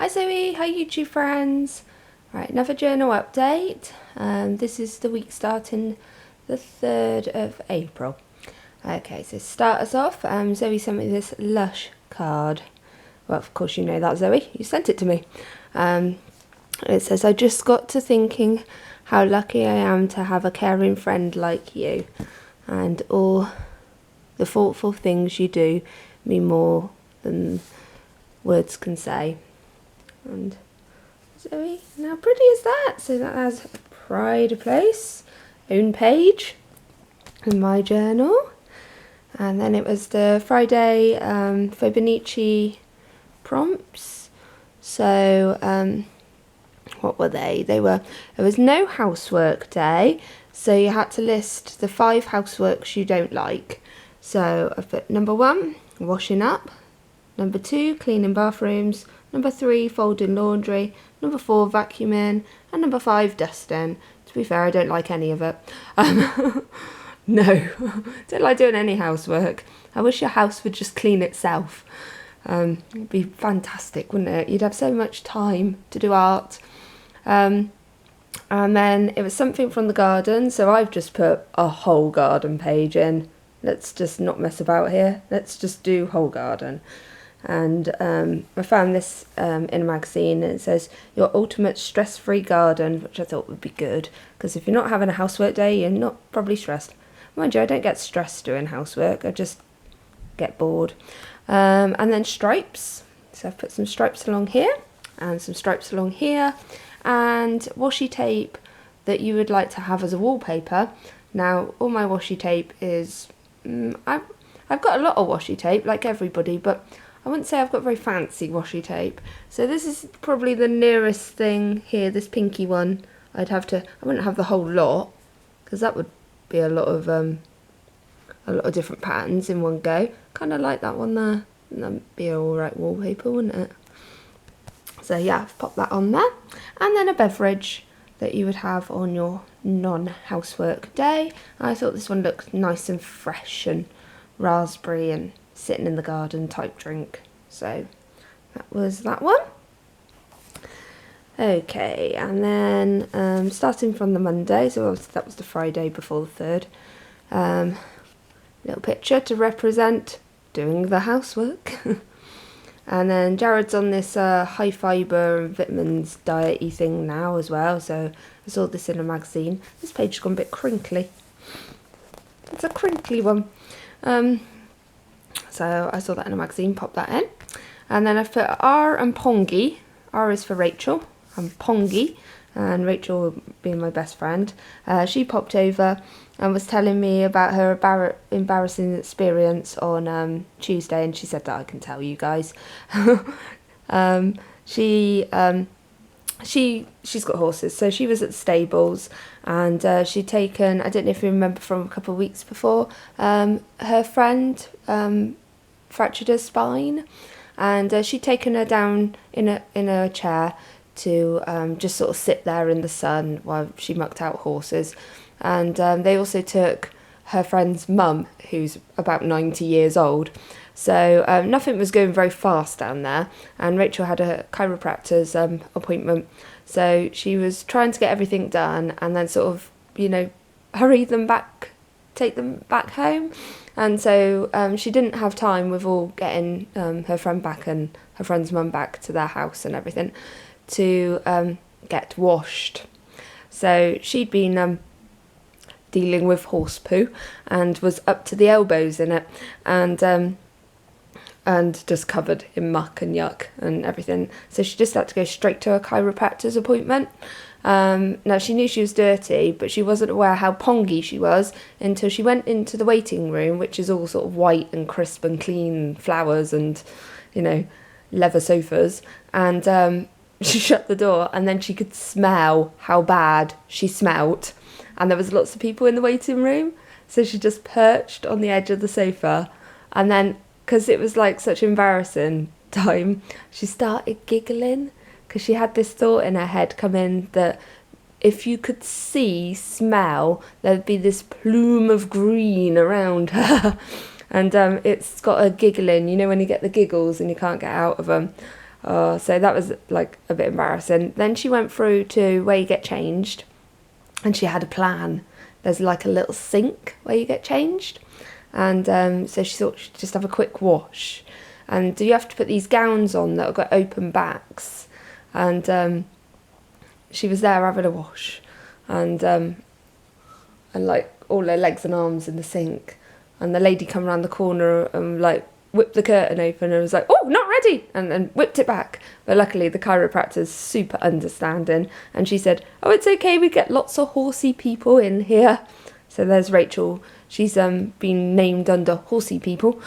Hi Zoe, hi YouTube friends. Right, another journal update. This is the week starting the 3rd of April. Okay, so start us off. Zoe sent me this Lush card. Well, of course you know that, Zoe. You sent it to me. It says, I just got to thinking how lucky I am to have a caring friend like you, and all the thoughtful things you do mean more than words can say. And Zoe, how pretty is that? So that has Pride Place, own page in my journal. And then it was the Friday Fibonacci prompts. So what were they? There was no housework day, so you had to list the 5 houseworks you don't like. So I put number 1, washing up, number 2, cleaning bathrooms, number 3, folding laundry, number 4, vacuuming, and number 5, dusting. To be fair, I don't like any of it. No, don't like doing any housework. I wish your house would just clean itself. It'd be fantastic, wouldn't it? You'd have so much time to do art. And then it was something from the garden, so I've just put a whole garden page in. Let's just not mess about here. Let's just do whole garden. And I found this in a magazine, and it says your ultimate stress-free garden, which I thought would be good, because if you're not having a housework day, you're not probably stressed. Mind you, I don't get stressed doing housework, I just get bored. And then stripes, so I've put some stripes along here and some stripes along here, and washi tape that you would like to have as a wallpaper. Now all my washi tape is I've got a lot of washi tape like everybody, but I wouldn't say I've got very fancy washi tape. So this is probably the nearest thing here, this pinky one. I wouldn't have the whole lot, because that would be a lot of different patterns in one go. Kind of like that one there. That'd be an alright wallpaper, wouldn't it? So yeah, I've popped that on there. And then a beverage that you would have on your non-housework day. I thought this one looked nice and fresh and raspberry and sitting in the garden type drink. So that was that one. Okay, and then starting from the Monday, so that was the Friday before the 3rd. Little picture to represent doing the housework. And then Jared's on this high fibre and vitamins diet-y thing now as well, so I saw this in a magazine. This page has gone a bit crinkly. It's a crinkly one. So I saw that in a magazine, popped that in. And then I put R and Pongy. R is for Rachel, and Pongy, and Rachel being my best friend. She popped over and was telling me about her embarrassing experience on Tuesday, and she said that I can tell you guys. She's got horses, so she was at the stables, and she'd taken, I don't know if you remember from a couple of weeks before, her friend fractured her spine, and she'd taken her down in a chair to just sort of sit there in the sun while she mucked out horses. And they also took her friend's mum, who's about 90 years old. So nothing was going very fast down there, and Rachel had a chiropractor's appointment. So she was trying to get everything done and then sort of, hurry them back, take them back home. And so she didn't have time with all getting her friend back and her friend's mum back to their house and everything to get washed. So she'd been dealing with horse poo and was up to the elbows in it, and just covered in muck and yuck and everything. So she just had to go straight to a chiropractor's appointment. Now she knew she was dirty, but she wasn't aware how pongy she was until she went into the waiting room, which is all sort of white and crisp and clean, flowers and leather sofas, and she shut the door, and then she could smell how bad she smelt. And there was lots of people in the waiting room, so she just perched on the edge of the sofa, and then, because it was like such embarrassing time, she started giggling, because she had this thought in her head come in that if you could smell, there'd be this plume of green around her. And it's got her giggling, when you get the giggles and you can't get out of them. Oh, so that was like a bit embarrassing. Then she went through to where you get changed, and she had a plan. There's like a little sink where you get changed, and so she thought she'd just have a quick wash. And you have to put these gowns on that have got open backs, and she was there having a wash, and like all her legs and arms in the sink, and the lady come around the corner and like whipped the curtain open and was like, "Oh, not ready," and whipped it back. But luckily the chiropractor's super understanding, and she said, "Oh, it's okay, we get lots of horsey people in here." So there's Rachel, she's been named under horsey people.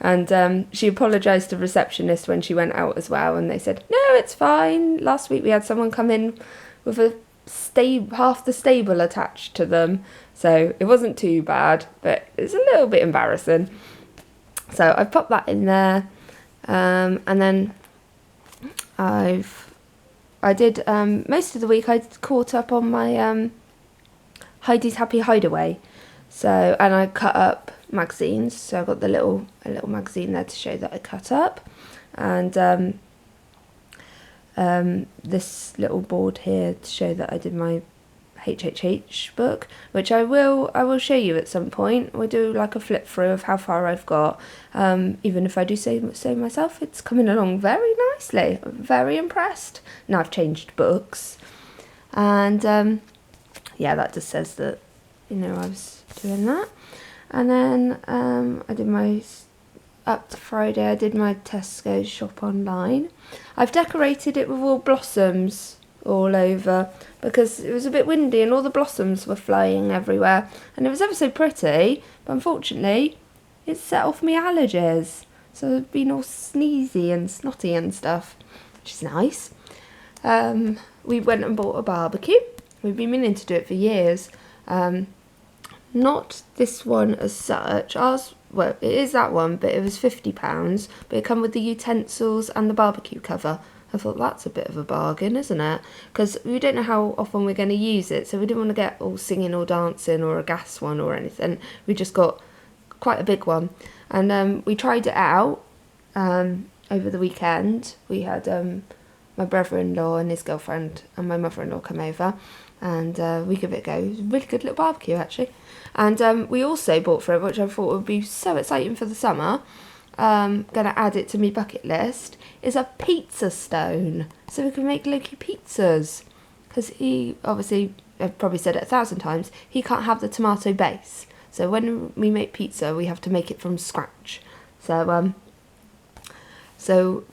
And she apologised to the receptionist when she went out as well, and they said, "No, it's fine. Last week we had someone come in with half the stable attached to them, so it wasn't too bad, but it's a little bit embarrassing." So I've popped that in there, and then I did most of the week I caught up on my Heidi's Happy Hideaway. So, and I cut up magazines, so I got a little magazine there to show that I cut up, and this little board here to show that I did my HHH book, which I will show you at some point. We'll do like a flip through of how far I've got. Even if I do say so myself, it's coming along very nicely. I'm very impressed. Now I've changed books, and yeah, that just says that, you know, I was doing that. And then I did my, up to Friday, I did my Tesco shop online. I've decorated it with all blossoms all over because it was a bit windy and all the blossoms were flying everywhere, and it was ever so pretty, but unfortunately it set off my allergies, so I've been all sneezy and snotty and stuff, which is nice. We went and bought a barbecue. We've been meaning to do it for years. Not this one as such. Ours, well, it is that one, but it was £50, but it come with the utensils and the barbecue cover. I thought that's a bit of a bargain, isn't it? Because we don't know how often we're going to use it, so we didn't want to get all singing or dancing or a gas one or anything. We just got quite a big one, and we tried it out over the weekend. We had my brother-in-law and his girlfriend and my mother-in-law come over, and we give it a go. It was a really good little barbecue, actually. And we also bought for it, which I thought would be so exciting for the summer, going to add it to my bucket list, is a pizza stone, so we can make Loki pizzas. Because he, obviously, I've probably said it 1,000 times, he can't have the tomato base. So when we make pizza, we have to make it from scratch. So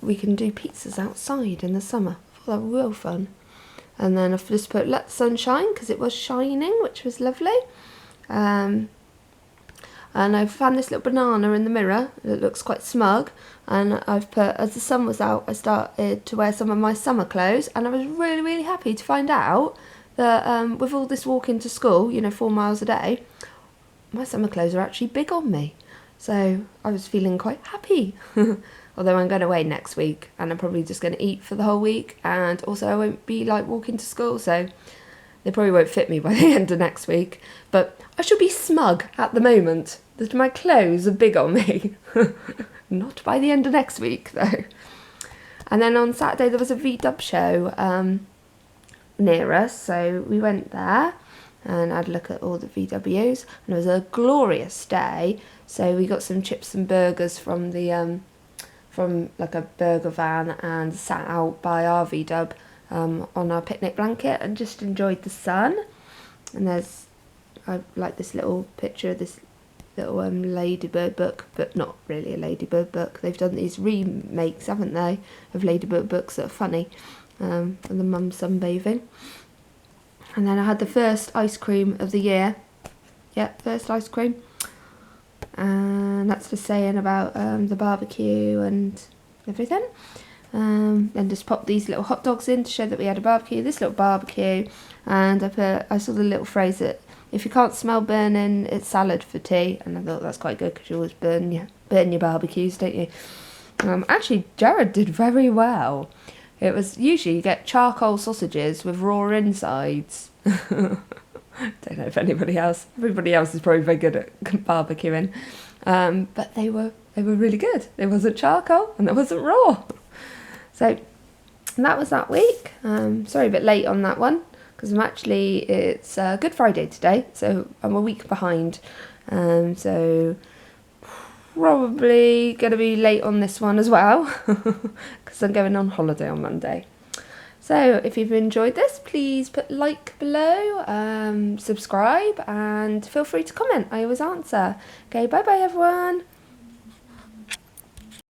we can do pizzas outside in the summer. I thought that was real fun. And then I've just put let the sun shine, because it was shining, which was lovely. And I found this little banana in the mirror. It looks quite smug. And I've put, as the sun was out, I started to wear some of my summer clothes. And I was really, really happy to find out that with all this walking to school, 4 miles a day, my summer clothes are actually big on me. So I was feeling quite happy. Although I'm going away next week, and I'm probably just going to eat for the whole week. And also I won't be walking to school, so they probably won't fit me by the end of next week. But I should be smug at the moment that my clothes are big on me. Not by the end of next week, though. And then on Saturday there was a VW show near us, so we went there and had a look at all the VWs. And it was a glorious day, so we got some chips and burgers from the from like a burger van and sat out by our VW on our picnic blanket and just enjoyed the sun. And I like this little picture of this little Ladybird book, but not really a Ladybird book. They've done these remakes, haven't they, of Ladybird books that are funny, for the mum sunbathing. And then I had the first ice cream of the year. Yep, first ice cream. And that's just saying about the barbecue and everything. And just popped these little hot dogs in to show that we had a barbecue, this little barbecue. And I saw the little phrase that if you can't smell burning, it's salad for tea. And I thought that's quite good, because you always burn your barbecues, don't you? Actually, Jared did very well. It was usually you get charcoal sausages with raw insides. Don't know if everybody else is probably very good at barbecuing, but they were really good. There wasn't charcoal and there wasn't raw. So that was that week. Sorry a bit late on that one, because it's Good Friday today, so I'm a week behind. So probably going to be late on this one as well, because I'm going on holiday on Monday. So if you've enjoyed this, please put like below, subscribe, and feel free to comment. I always answer. Okay, bye bye everyone.